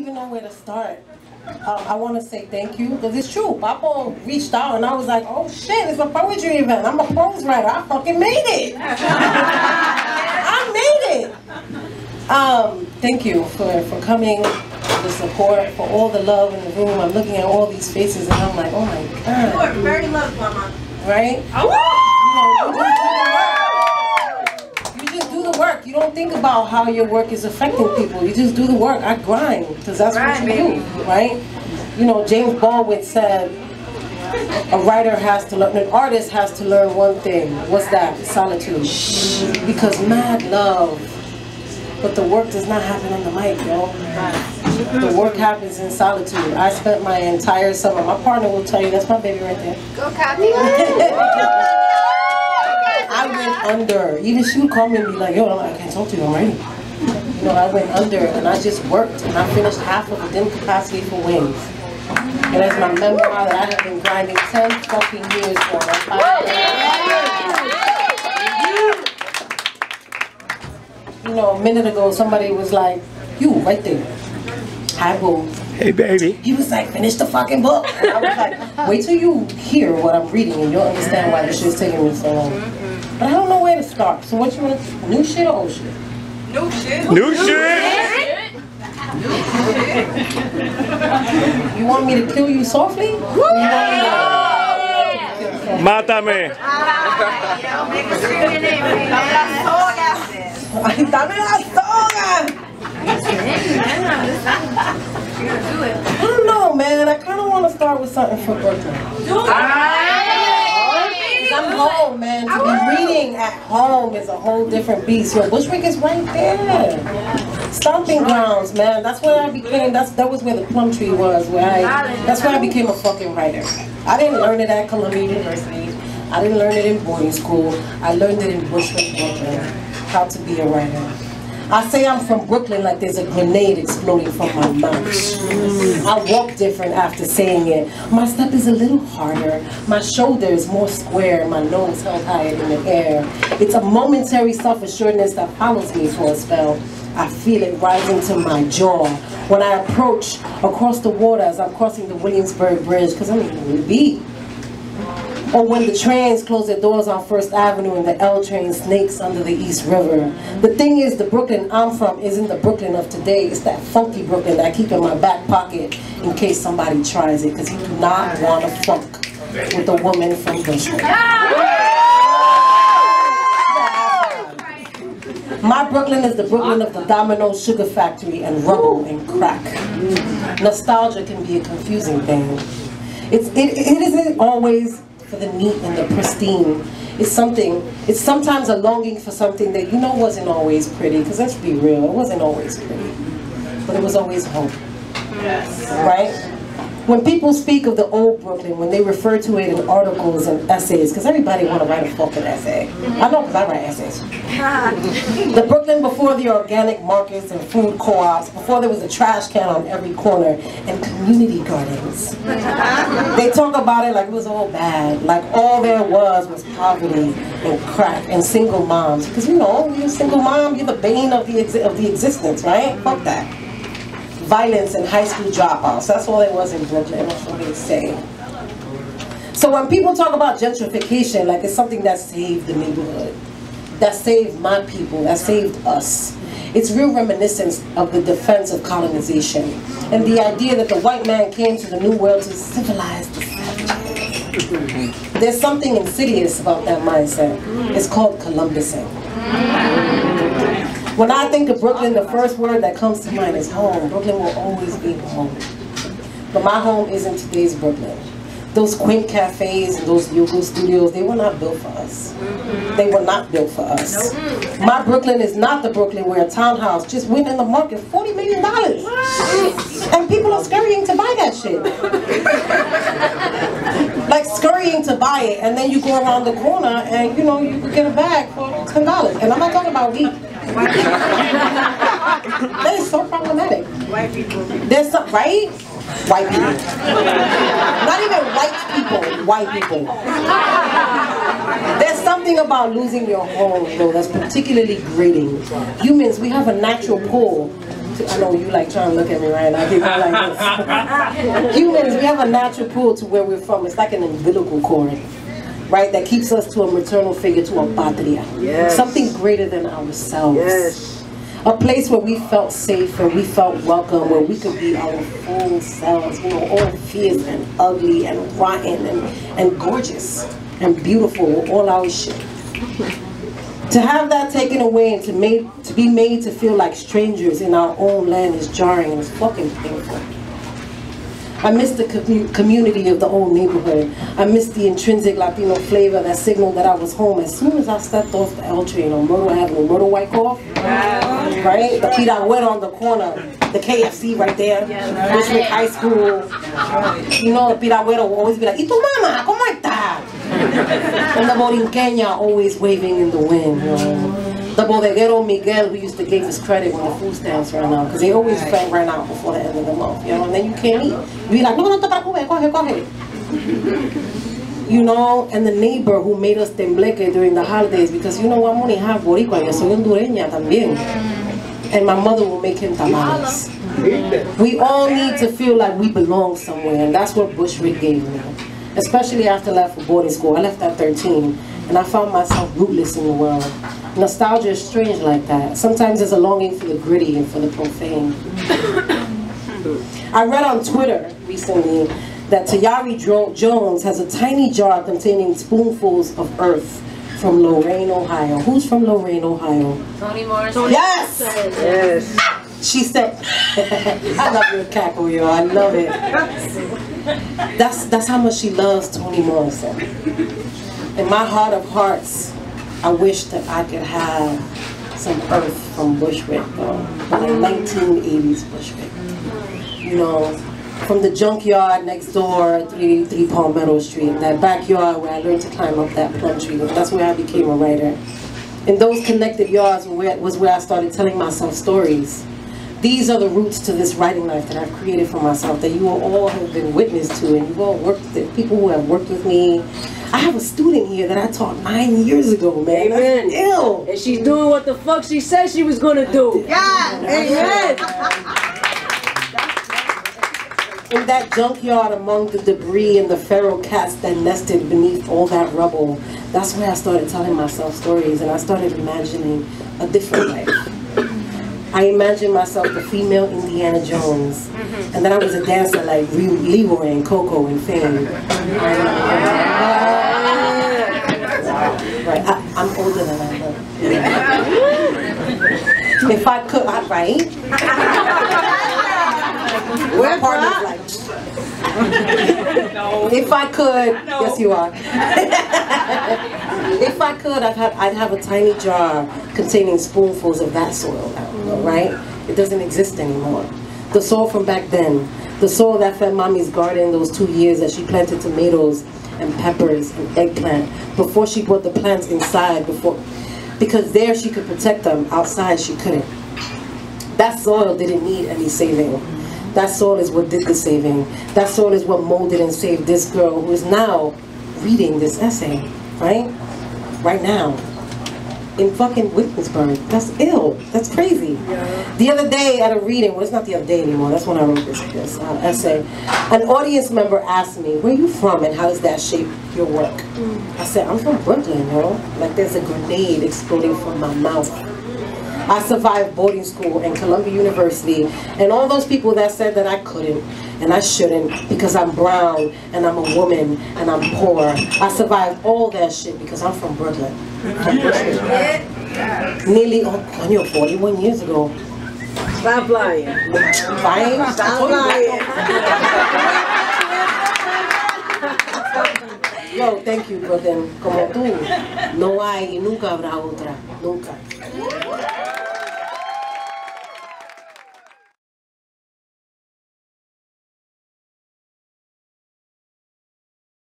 even know where to start. I want to say thank you, because it's true. Papa reached out and I was like, oh shit, it's a poetry event. I'm a prose writer. I fucking made it. I made it. Thank you for coming, for the support, for all the love in the room. I'm looking at all these faces and I'm like, oh my God. You are very loved, Mama. Right? You just do the work. You don't think about how your work is affecting people. You just do the work. I grind, because that's what you do, right? You know, James Baldwin said, a writer has to learn, an artist has to learn one thing. What's that? Solitude. Because mad love. But the work does not happen on the mic, yo. The work happens in solitude. I spent my entire summer. My partner will tell you, that's my baby right there. Go, Capicu. I went under. Even she would call me and be like, yo, I can't talk to you, I'm ready. You know, I went under and I just worked. And I finished half of the dim capacity for Wings. And that's my memoir that I have been grinding 10 fucking years for. You know, a minute ago, somebody was like, you, right there. Hi, boo. Hey, baby. He was like, finish the fucking book. And I was like, wait till you hear what I'm reading and you'll understand why this shit's taking me so long. But I don't know where to start. So what you want to, new shit or old shit? New shit. New shit. You want me to kill you softly? Or you want me to... Mátame. Ay, dame la soga! I don't know, man. I kind of want to start with something for Brooklyn. I'm home, man. To be reading at home is a whole different beast. Yo, Bushwick is right there. Stomping grounds, man. That's where I became. That was where the plum tree was. That's where I became a fucking writer. I didn't learn it at Columbia University. I didn't learn it in boarding school. I learned it in Bushwick, Brooklyn. How to be a writer. I say I'm from Brooklyn like there's a grenade exploding from my mouth. I walk different after saying it. My step is a little harder. My shoulder is more square. My nose held higher in the air. It's a momentary self-assuredness that follows me for a spell. I feel it rising to my jaw when I approach across the water as I'm crossing the Williamsburg Bridge, because I'm in the beat. Or when the trains close their doors on First Avenue and the L train snakes under the East River. The thing is, the Brooklyn I'm from isn't the Brooklyn of today. It's that funky Brooklyn that I keep in my back pocket in case somebody tries it, because you do not want to funk with a woman from Bushwick. My Brooklyn is the Brooklyn of the Domino Sugar Factory and rubble and crack. Nostalgia can be a confusing thing. It isn't always for the neat and the pristine. It's sometimes a longing for something that you know wasn't always pretty, because let's be real, it wasn't always pretty, but it was always hope. Yes. Right? When people speak of the old Brooklyn, when they refer to it in articles and essays, because everybody want to write a fucking essay. I know, because I write essays. The Brooklyn before the organic markets and food co-ops, before there was a trash can on every corner, and community gardens. They talk about it like it was all bad, like all there was poverty and crack and single moms. Because you know, you're a single mom, you're the bane of the existence, right? Fuck that. Violence and high school dropouts. That's all there was in Brooklyn. That's what they say. So when people talk about gentrification, like it's something that saved the neighborhood, that saved my people, that saved us, it's real reminiscence of the defense of colonization and the idea that the white man came to the New World to civilize the savages. There's something insidious about that mindset. It's called Columbusing. When I think of Brooklyn, the first word that comes to mind is home. Brooklyn will always be home. But my home isn't today's Brooklyn. Those quaint cafes and those yoga studios, they were not built for us. They were not built for us. My Brooklyn is not the Brooklyn where a townhouse just went in the market $40 million. And people are scurrying to buy that shit. Like scurrying to buy it, and then you go around the corner and you know, you could get a bag for $10. And I'm not talking about weed. That is so problematic. White people. There's some, right? White people. Not even white people, white people. There's something about losing your home, though, that's particularly grating. Humans, we have a natural pull I know you like trying to look at me right now. People like this. Humans, we have a natural pull to where we're from. It's like an umbilical cord, right? That keeps us to a maternal figure, to a patria. Yes. Something greater than ourselves. Yes. A place where we felt safe and we felt welcome, where we could be our full selves, you know, all fierce and ugly and rotten and gorgeous and beautiful with all our shit. To have that taken away and to be made to feel like strangers in our own land is jarring and it's fucking painful. I miss the community of the old neighborhood. I miss the intrinsic Latino flavor that signaled that I was home as soon as I stepped off the L train on Myrtle Avenue, Myrtle Wyckoff, right? The Piragüero on the corner, the KFC right there, Bushwick High School. You know, the Piragüero will always be like, "¿Y tu mamá? ¿Cómo está?" And the Borinqueña always waving in the wind, you know. The bodeguero Miguel, who used to give us credit when the food stamps ran out, because they always ran out before the end of the month, you know, and then you can't eat. You be like, "No, no te preocupes, coge." You know, and the neighbor who made us tembleque during the holidays, because you know, I'm only half boricua, yo soy hondureña también. And my mother will make him tamales. We all need to feel like we belong somewhere, and that's what Bushwick gave me. Especially after I left for boarding school. I left at 13, and I found myself rootless in the world. Nostalgia is strange like that. Sometimes there's a longing for the gritty and for the profane. I read on Twitter recently that Tayari Jones has a tiny jar containing spoonfuls of earth from Lorain, Ohio. Who's from Lorain, Ohio? Toni Morris. Yes! Yes. She said, I love your cackle, yo. I love it. That's how much she loves Toni Morrison. In my heart of hearts, I wish that I could have some earth from Bushwick, though. Like 1980s Bushwick. You know, from the junkyard next door, 383 Palmetto Street, that backyard where I learned to climb up that plum tree. That's where I became a writer. In those connected yards was where I started telling myself stories. These are the roots to this writing life that I've created for myself, that you all have been witness to, and you've all worked with it. People who have worked with me. I have a student here that I taught 9 years ago, man. Amen. That's ill. And she's doing what the fuck she said she was gonna do. Yeah. Amen. In that junkyard among the debris and the feral cats that nested beneath all that rubble, that's where I started telling myself stories, and I started imagining a different life. I imagined myself the female Indiana Jones, and then I was a dancer like Leroy and Coco and Fame. Right, I'm older than I look. If I could, right? My partner's like, if I could, yes you are. If I could, I'd have a tiny jar containing spoonfuls of that soil, right? It doesn't exist anymore. The soil from back then, the soil that fed mommy's garden those 2 years that she planted tomatoes and peppers and eggplant before she brought the plants inside, because there she could protect them, outside she couldn't. That soil didn't need any saving. That soil is what did the saving. That soil is what molded and saved this girl who is now reading this essay, right? Right now. In fucking Williamsburg. That's ill. That's crazy. Yeah. The other day at a reading, well, it's not the other day anymore, that's when I wrote this essay, an audience member asked me, where are you from and how does that shape your work? I said, I'm from Brooklyn, yo. Like there's a grenade exploding from my mouth. I survived boarding school and Columbia University, and all those people that said that I couldn't and I shouldn't because I'm brown and I'm a woman and I'm poor. I survived all that shit because I'm from Brooklyn. Nearly, 41 years ago. Stop lying. Lying? Stop lying. Yo, thank you, Brooklyn. Como tú, no hay y nunca habrá otra. Nunca.